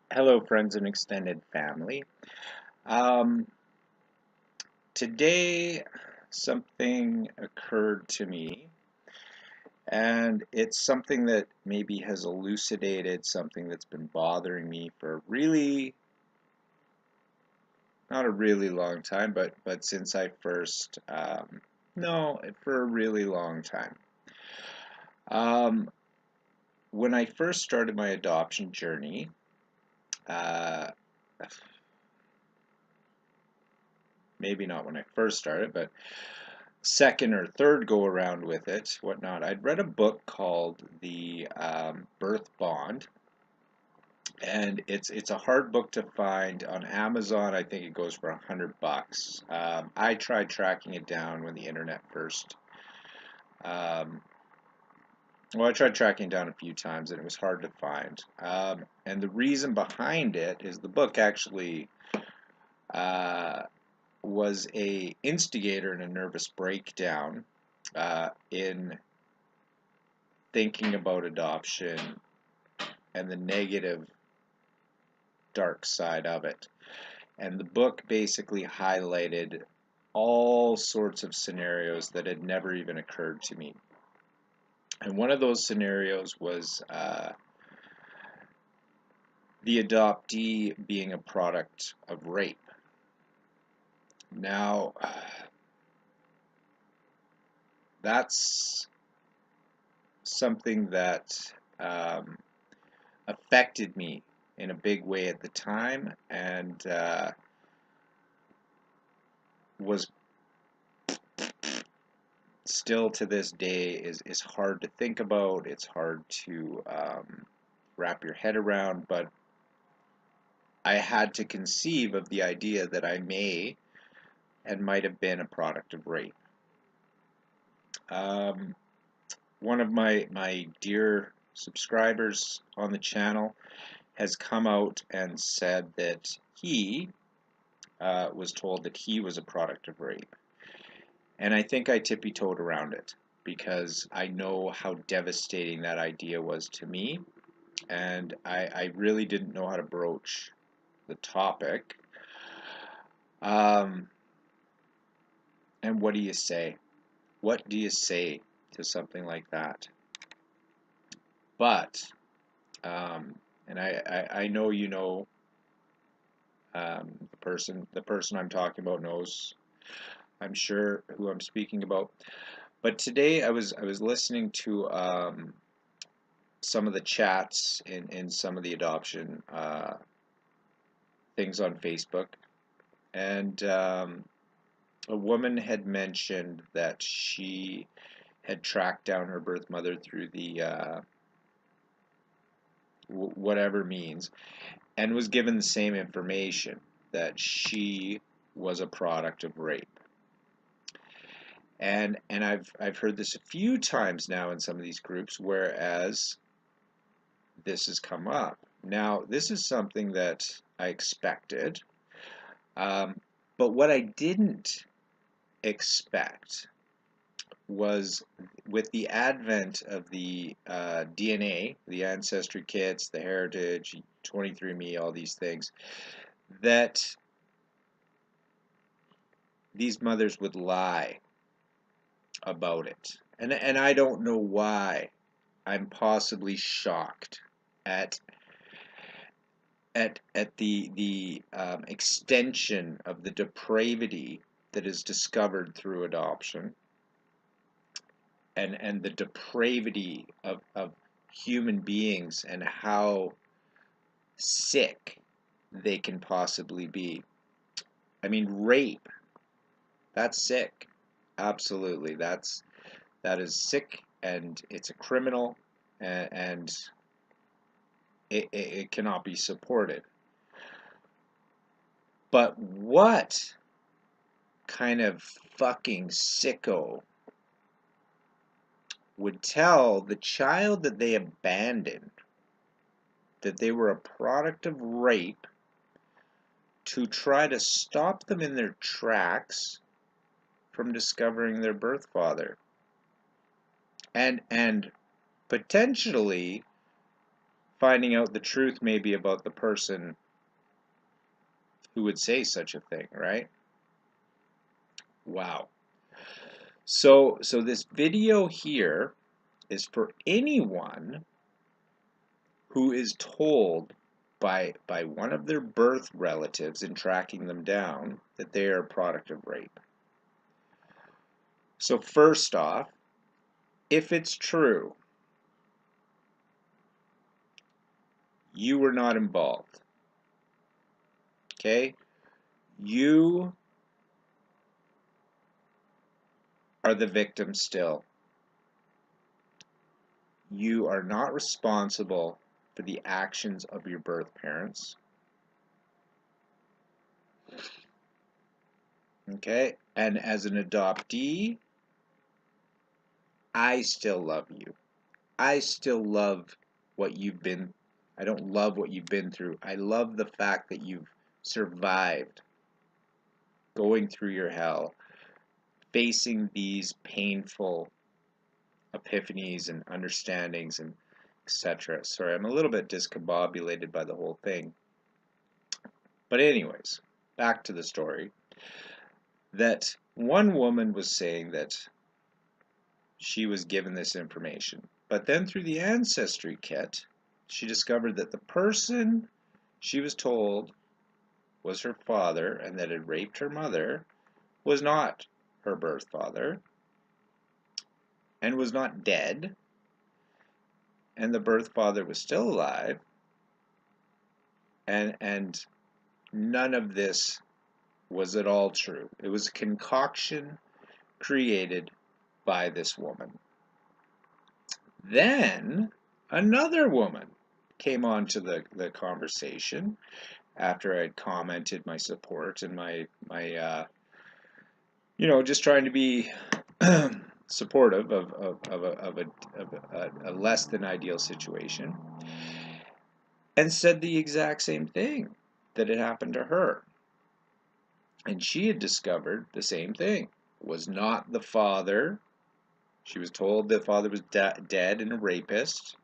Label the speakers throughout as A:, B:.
A: Hello, friends and extended family. Um, Today, something occurred to me, and it's something that maybe has elucidated something that's been bothering me for really, not a really long time, but since I first, no, for a really long time. Um, when I first started my adoption journey, uh, maybe not when I first started, but second or third go around with it, whatnot. I'd read a book called The Birth Bond, and it's a hard book to find on Amazon. I think it goes for $100. I tried tracking it down when the internet first. Um, well, I tried tracking it down a few times, and it was hard to find. And the reason behind it is the book actually uh, was a instigator in a nervous breakdown in thinking about adoption and the negative dark side of it. And the book basically highlighted all sorts of scenarios that had never even occurred to me. And one of those scenarios was the adoptee being a product of rape. Now, that's something that um, affected me in a big way at the time, and was still to this day is hard to think about. It's hard to wrap your head around, but I had to conceive of the idea that I may and might have been a product of rape. Um, One of my dear subscribers on the channel has come out and said that he was told that he was a product of rape. And I think I tippy-toed around it because I know how devastating that idea was to me, and I really didn't know how to broach the topic. Um, and what do you say? What do you say to something like that? But, and I know you know, the person I'm talking about knows, I'm sure, who I'm speaking about. But today I was listening to some of the chats in some of the adoption things on Facebook, and a woman had mentioned that she had tracked down her birth mother through the whatever means, and was given the same information that she was a product of rape. And I've heard this a few times now in some of these groups, whereas this has come up. Now, this is something that I expected, um, but what I didn't expect was with the advent of the DNA, the ancestry kits, the heritage, 23andMe, all these things, that these mothers would lie about it. And I don't know why. I'm possibly shocked at the extension of the depravity that is discovered through adoption, and the depravity of human beings and how sick they can possibly be. I mean, rape, that's sick. Absolutely. That is sick, and it's a criminal, and it cannot be supported. But what kind of fucking sicko would tell the child that they abandoned that they were a product of rape to try to stop them in their tracks from discovering their birth father, and potentially finding out the truth maybe about the person who would say such a thing, right? Wow. So this video here is for anyone who is told by one of their birth relatives in tracking them down that they are a product of rape. So first off, if it's true, you were not involved. Okay? You are the victim still. You are not responsible for the actions of your birth parents. Okay? And as an adoptee, I still love you. I still love what you've been. I don't love what you've been through. I love the fact that you've survived going through your hell, facing these painful epiphanies and understandings and etc. Sorry, I'm a little bit discombobulated by the whole thing. But anyways, back to the story. That one woman was saying that she was given this information. But then through the ancestry kit, she discovered that the person she was told was her father and that had raped her mother was not her birth father and was not dead, and the birth father was still alive, and none of this was at all true. It was a concoction created by this woman. Then another woman came onto the conversation after I'd commented my support and my just trying to be supportive of a less than ideal situation, and said the exact same thing that had happened to her. And she had discovered the same thing. Was not the father. She was told the father was dead and a rapist.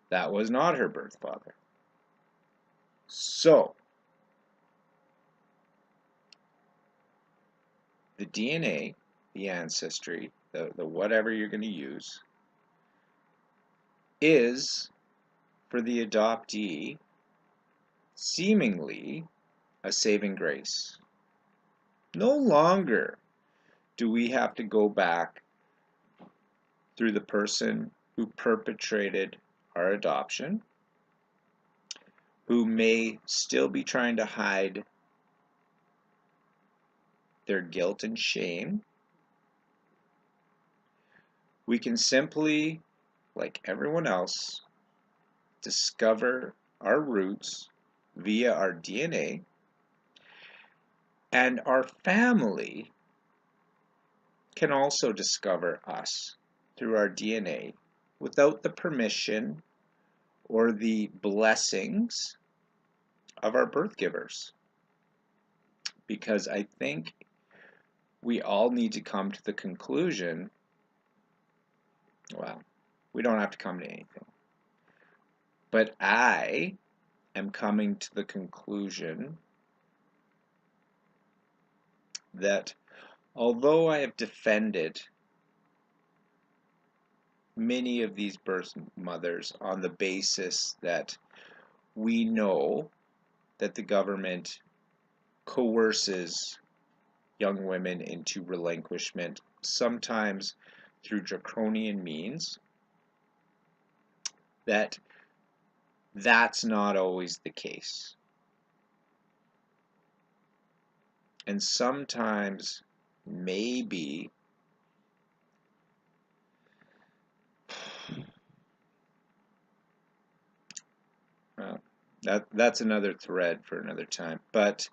A: That was not her birth father. So, the DNA, the ancestry, the whatever you're going to use, is, for the adoptee, seemingly a saving grace. No longer do we have to go back through the person who perpetrated our adoption, who may still be trying to hide their guilt and shame. We can simply, like everyone else, discover our roots via our DNA, and our family can also discover us through our DNA without the permission or the blessings of our birth givers. Because I think we all need to come to the conclusion, well, we don't have to come to anything, but I am coming to the conclusion that although I have defended many of these birth mothers on the basis that we know that the government coerces young women into relinquishment, sometimes through draconian means, that's not always the case. And sometimes, maybe, well, that's another thread for another time. But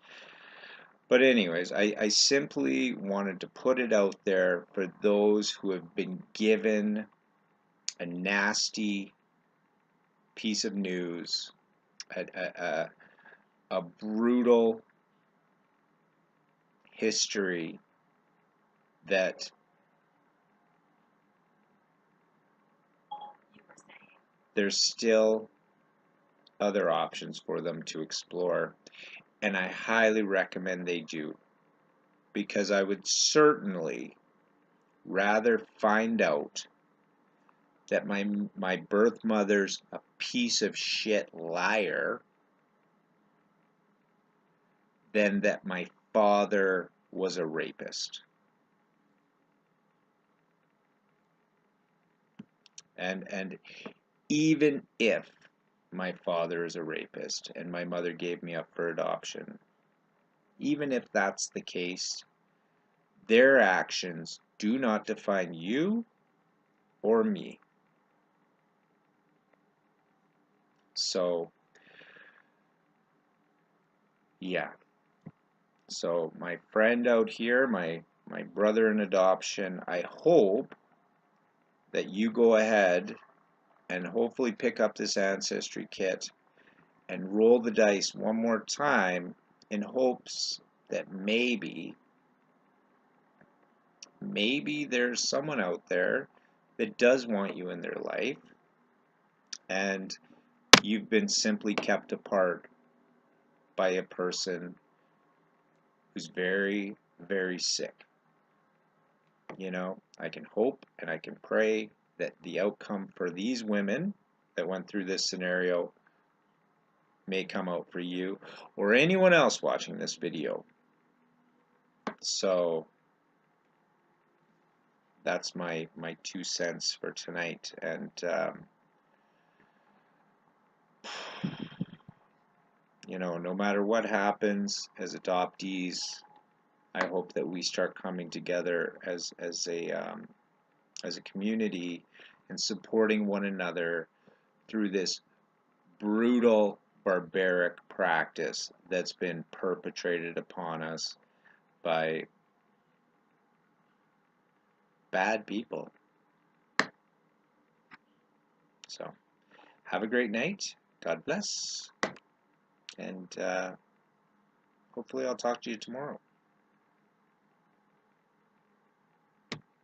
A: anyways, I simply wanted to put it out there for those who have been given a nasty piece of news, a brutal history that there's still other options for them to explore, and I highly recommend they do, because I would certainly rather find out that my birth mother's a piece of shit liar than that my father was a rapist. And even if my father is a rapist and my mother gave me up for adoption, even if that's the case, their actions do not define you or me. So, yeah. So my friend out here, my brother in adoption, I hope that you go ahead and hopefully pick up this ancestry kit and roll the dice one more time in hopes that maybe there's someone out there that does want you in their life, and you've been simply kept apart by a person who's very, very sick. You know, I can hope and I can pray that the outcome for these women that went through this scenario may come out for you or anyone else watching this video. So that's my 2 cents for tonight. And you know, no matter what happens as adoptees, I hope that we start coming together as a community and supporting one another through this brutal, barbaric practice that's been perpetrated upon us by bad people. So, have a great night. God bless. And hopefully I'll talk to you tomorrow.